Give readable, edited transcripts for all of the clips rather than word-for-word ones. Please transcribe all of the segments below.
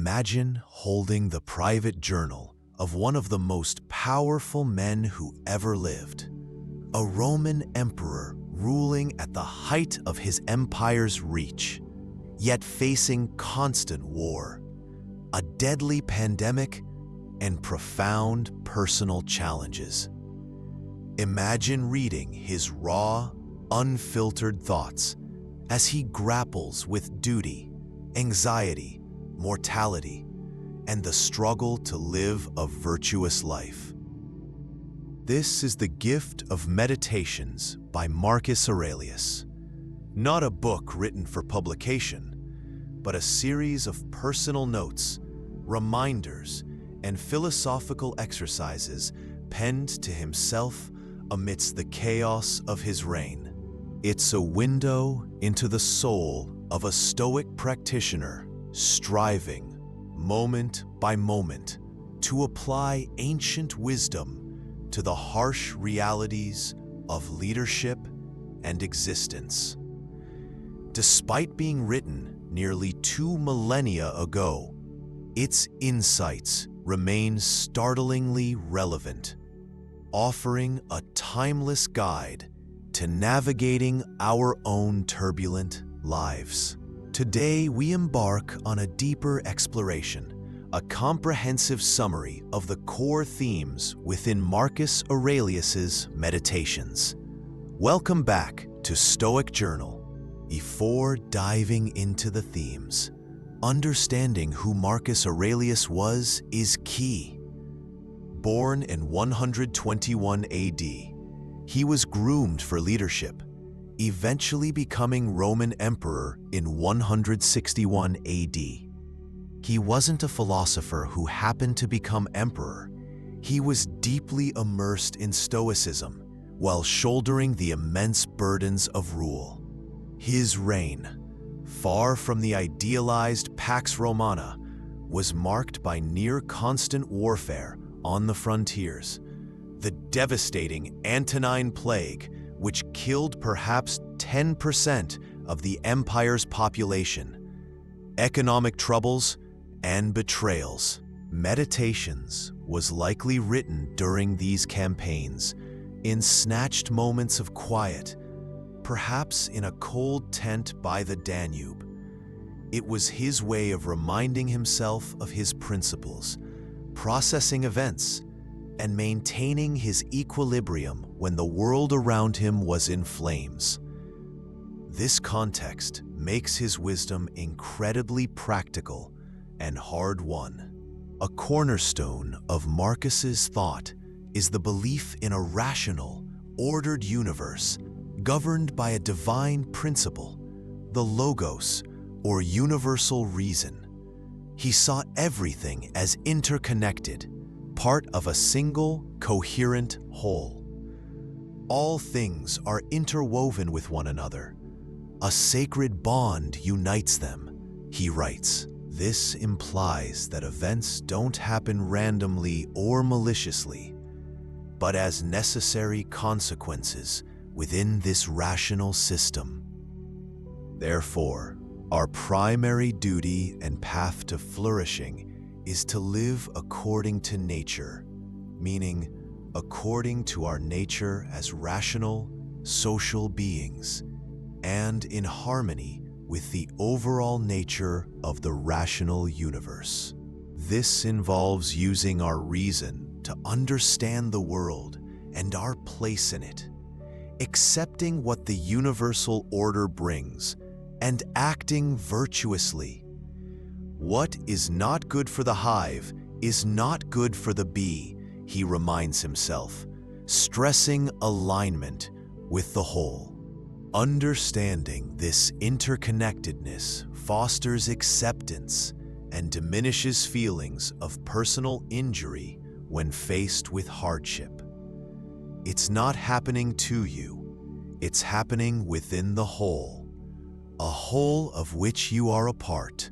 Imagine holding the private journal of one of the most powerful men who ever lived, a Roman emperor ruling at the height of his empire's reach, yet facing constant war, a deadly pandemic, and profound personal challenges. Imagine reading his raw, unfiltered thoughts as he grapples with duty, anxiety, mortality, and the struggle to live a virtuous life. This is the gift of Meditations by Marcus Aurelius, not a book written for publication, but a series of personal notes, reminders, and philosophical exercises penned to himself amidst the chaos of his reign. It's a window into the soul of a Stoic practitioner, striving, moment by moment, to apply ancient wisdom to the harsh realities of leadership and existence. Despite being written nearly 2 millennia ago, its insights remain startlingly relevant, offering a timeless guide to navigating our own turbulent lives. Today, we embark on a deeper exploration, a comprehensive summary of the core themes within Marcus Aurelius's Meditations. Welcome back to Stoic Journal. Before diving into the themes, understanding who Marcus Aurelius was is key. Born in 121 AD, he was groomed for leadership, eventually becoming Roman Emperor in 161 AD. He wasn't a philosopher who happened to become emperor. He was deeply immersed in Stoicism while shouldering the immense burdens of rule. His reign, far from the idealized Pax Romana, was marked by near-constant warfare on the frontiers, the devastating Antonine Plague, which killed perhaps 10% of the empire's population, economic troubles, and betrayals. Meditations was likely written during these campaigns, in snatched moments of quiet, perhaps in a cold tent by the Danube. It was his way of reminding himself of his principles, processing events, and maintaining his equilibrium when the world around him was in flames. This context makes his wisdom incredibly practical and hard-won. A cornerstone of Marcus's thought is the belief in a rational, ordered universe governed by a divine principle, the Logos, or universal reason. He saw everything as interconnected, part of a single, coherent whole. All things are interwoven with one another. A sacred bond unites them, he writes. This implies that events don't happen randomly or maliciously, but as necessary consequences within this rational system. Therefore, our primary duty and path to flourishing is to live according to nature, meaning according to our nature as rational, social beings, and in harmony with the overall nature of the rational universe. This involves using our reason to understand the world and our place in it, accepting what the universal order brings, and acting virtuously. What is not good for the hive is not good for the bee, he reminds himself, stressing alignment with the whole. Understanding this interconnectedness fosters acceptance and diminishes feelings of personal injury when faced with hardship. It's not happening to you, it's happening within the whole, a whole of which you are a part.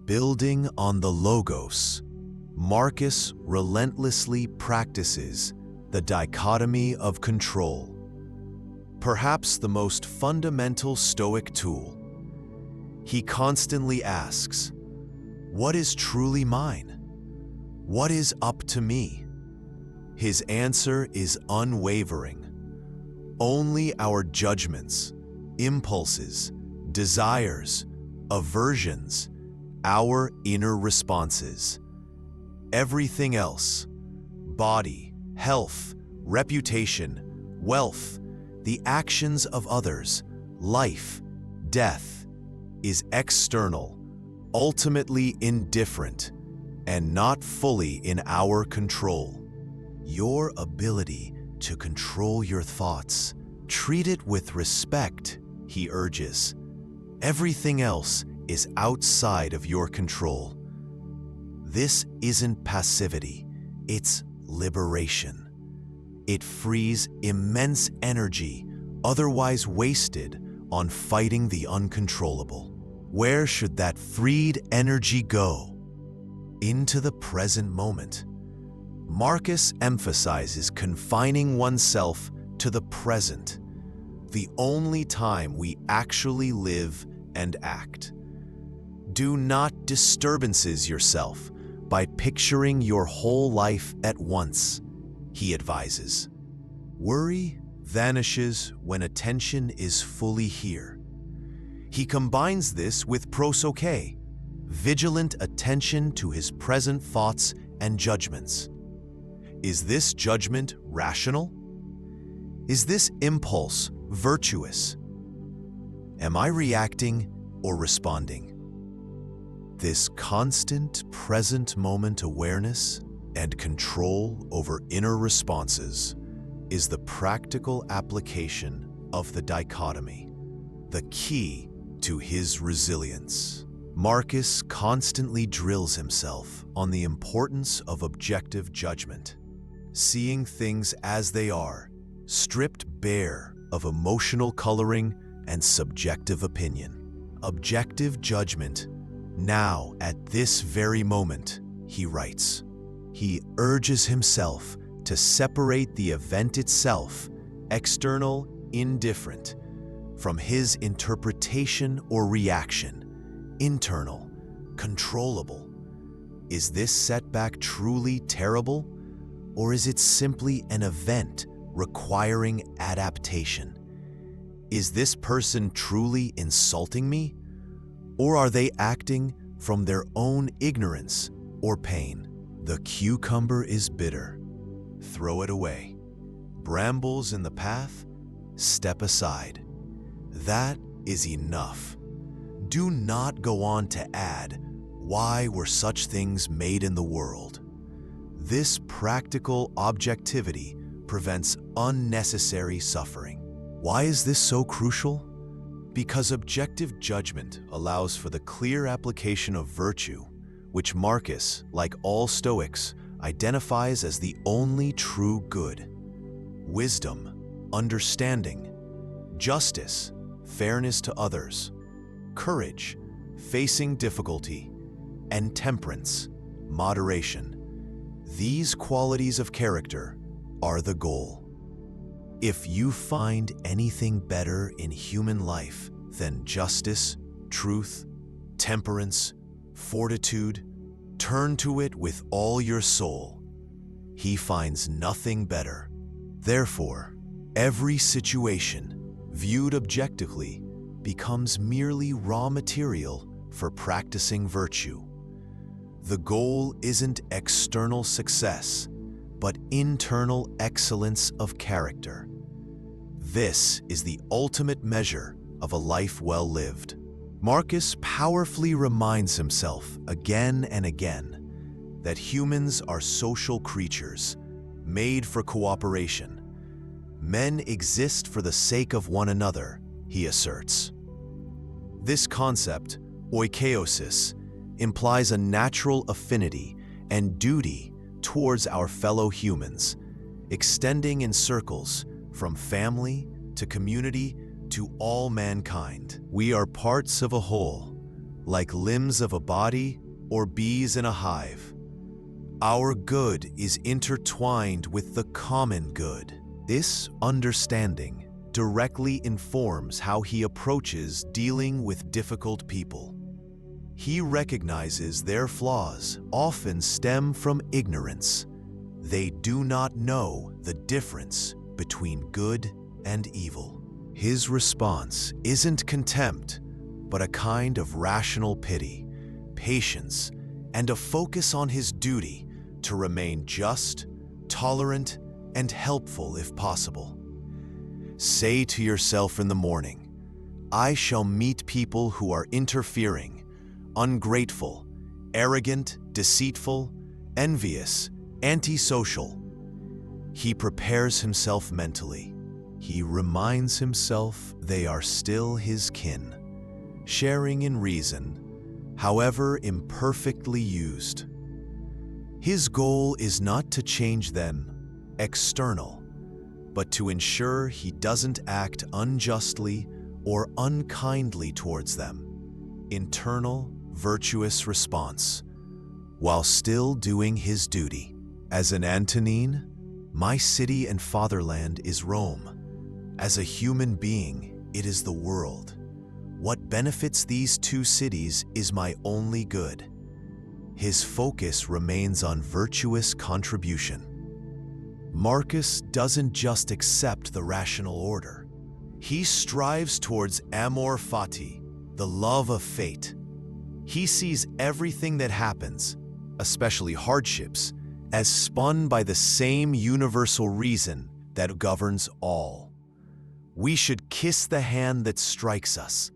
Building on the Logos, Marcus relentlessly practices the dichotomy of control, perhaps the most fundamental Stoic tool. He constantly asks, What is truly mine? What is up to me? His answer is unwavering. Only our judgments, impulses, desires, aversions, our inner responses. Everything else, body, health, reputation, wealth, the actions of others, life, death, is external, ultimately indifferent, and not fully in our control. Your ability to control your thoughts, treat it with respect, he urges. Everything else is outside of your control. This isn't passivity, it's liberation. It frees immense energy otherwise wasted on fighting the uncontrollable. Where should that freed energy go? Into the present moment. Marcus emphasizes confining oneself to the present, the only time we actually live and act. Do not disturbances yourself by picturing your whole life at once, he advises. Worry vanishes when attention is fully here. He combines this with prosoche, vigilant attention to his present thoughts and judgments. Is this judgment rational? Is this impulse virtuous? Am I reacting or responding? This constant present moment awareness and control over inner responses is the practical application of the dichotomy, the key to his resilience. Marcus constantly drills himself on the importance of objective judgment, seeing things as they are, stripped bare of emotional coloring and subjective opinion. Objective judgment, now at this very moment, he writes. He urges himself to separate the event itself, external, indifferent, from his interpretation or reaction, internal, controllable. Is this setback truly terrible, or is it simply an event requiring adaptation? Is this person truly insulting me, or are they acting from their own ignorance or pain? The cucumber is bitter. Throw it away. Brambles in the path? Step aside. That is enough. Do not go on to add, why were such things made in the world? This practical objectivity prevents unnecessary suffering. Why is this so crucial? Because objective judgment allows for the clear application of virtue, which Marcus, like all Stoics, identifies as the only true good. Wisdom, understanding, justice, fairness to others, courage, facing difficulty, and temperance, moderation. These qualities of character are the goal. If you find anything better in human life than justice, truth, temperance, fortitude, turn to it with all your soul. He finds nothing better. Therefore, every situation, viewed objectively, becomes merely raw material for practicing virtue. The goal isn't external success, but internal excellence of character. This is the ultimate measure of a life well lived. Marcus powerfully reminds himself again and again that humans are social creatures, made for cooperation. Men exist for the sake of one another, he asserts. This concept, Oikeiosis, implies a natural affinity and duty towards our fellow humans, extending in circles from family to community to all mankind. We are parts of a whole, like limbs of a body or bees in a hive. Our good is intertwined with the common good. This understanding directly informs how he approaches dealing with difficult people. He recognizes their flaws often stem from ignorance. They do not know the difference between good and evil. His response isn't contempt, but a kind of rational pity, patience, and a focus on his duty to remain just, tolerant, and helpful if possible. Say to yourself in the morning, "I shall meet people who are interfering, ungrateful, arrogant, deceitful, envious, antisocial." He prepares himself mentally. He reminds himself they are still his kin, sharing in reason, however imperfectly used. His goal is not to change them, external, but to ensure he doesn't act unjustly or unkindly towards them. Internal, virtuous response, while still doing his duty. As an Antonine, my city and fatherland is Rome. As a human being, it is the world. What benefits these two cities is my only good. His focus remains on virtuous contribution. Marcus doesn't just accept the rational order. He strives towards Amor Fati, the love of fate. He sees everything that happens, especially hardships, as spun by the same universal reason that governs all. We should kiss the hand that strikes us,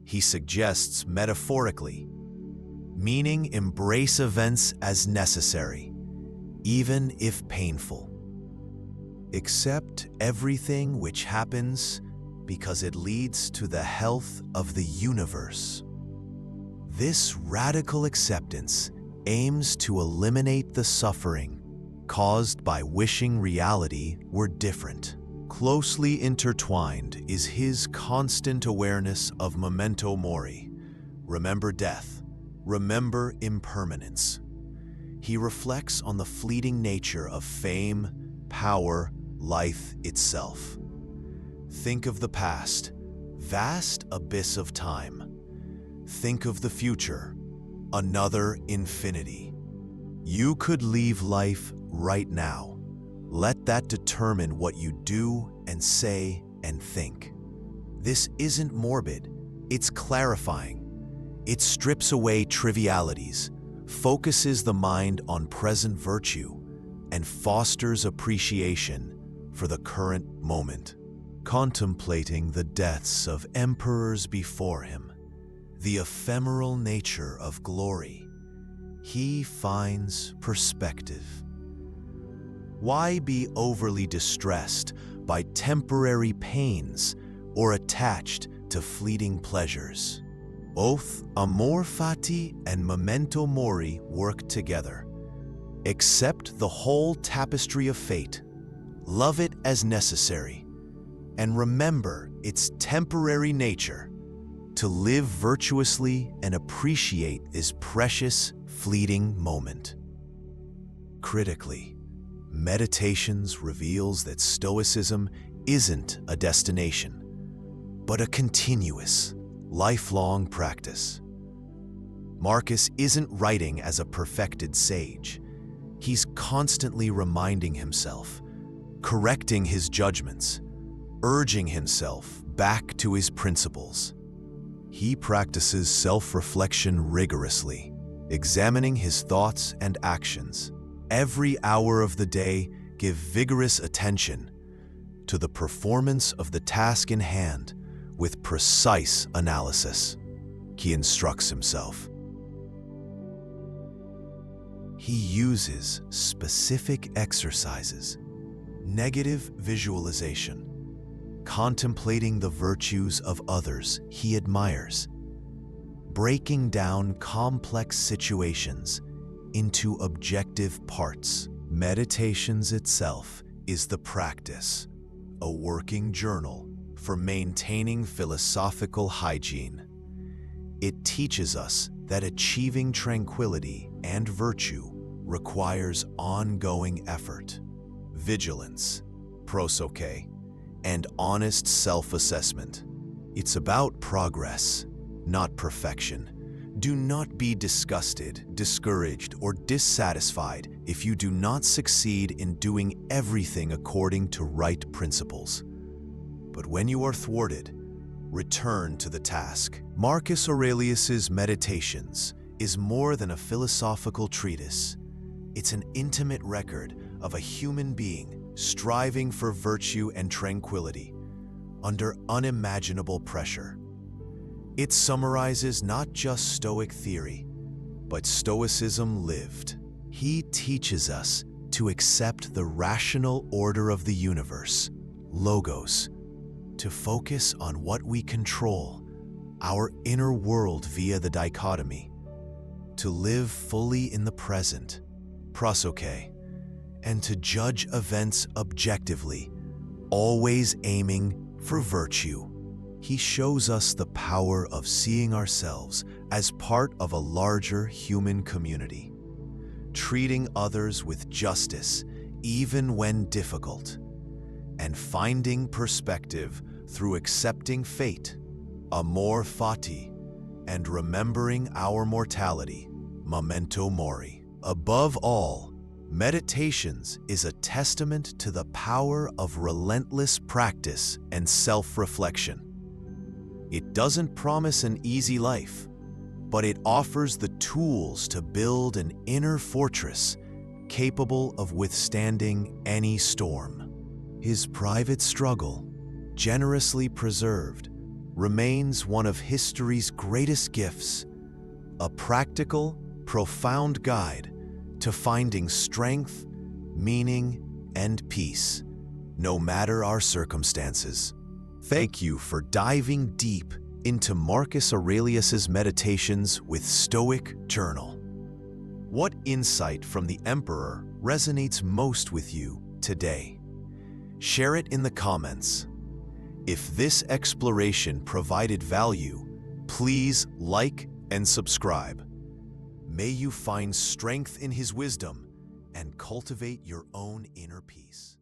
he suggests metaphorically, meaning embrace events as necessary, even if painful. Accept everything which happens because it leads to the health of the universe. This radical acceptance aims to eliminate the suffering caused by wishing reality were different. Closely intertwined is his constant awareness of Memento Mori, remember death, remember impermanence. He reflects on the fleeting nature of fame, power, life itself. Think of the past, vast abyss of time. Think of the future, another infinity. You could leave life right now. Let that determine what you do and say and think. This isn't morbid, it's clarifying. It strips away trivialities, focuses the mind on present virtue, and fosters appreciation for the current moment. Contemplating the deaths of emperors before him, the ephemeral nature of glory, he finds perspective. Why be overly distressed by temporary pains or attached to fleeting pleasures? Both Amor Fati and Memento Mori work together. Accept the whole tapestry of fate, love it as necessary, and remember its temporary nature. To live virtuously and appreciate this precious, fleeting moment. Critically, Meditations reveals that Stoicism isn't a destination, but a continuous, lifelong practice. Marcus isn't writing as a perfected sage. He's constantly reminding himself, correcting his judgments, urging himself back to his principles. He practices self-reflection rigorously, examining his thoughts and actions. Every hour of the day, give vigorous attention to the performance of the task in hand with precise analysis. He instructs himself. He uses specific exercises, negative visualization, contemplating the virtues of others he admires, breaking down complex situations into objective parts. Meditations itself is the practice, a working journal for maintaining philosophical hygiene. It teaches us that achieving tranquility and virtue requires ongoing effort, vigilance, prosoche, and honest self-assessment. It's about progress, not perfection, Do not be disgusted, discouraged, or dissatisfied if you do not succeed in doing everything according to right principles. But when you are thwarted, return to the task. Marcus Aurelius's Meditations is more than a philosophical treatise. It's an intimate record of a human being striving for virtue and tranquility under unimaginable pressure. It summarizes not just Stoic theory, but Stoicism lived. He teaches us to accept the rational order of the universe, logos, to focus on what we control, our inner world via the dichotomy, to live fully in the present, prosoke, and to judge events objectively, always aiming for virtue. He shows us the power of seeing ourselves as part of a larger human community, treating others with justice even when difficult, and finding perspective through accepting fate, Amor, Fati, and remembering our mortality, Memento, Mori. Above all, Meditations is a testament to the power of relentless practice and self-reflection. It doesn't promise an easy life, but it offers the tools to build an inner fortress capable of withstanding any storm. His private struggle, generously preserved, remains one of history's greatest gifts, a practical, profound guide to finding strength, meaning, and peace, no matter our circumstances. Thank you for diving deep into Marcus Aurelius's Meditations with Stoic Journal. What insight from the Emperor resonates most with you today? Share it in the comments. If this exploration provided value, please like and subscribe. May you find strength in his wisdom and cultivate your own inner peace.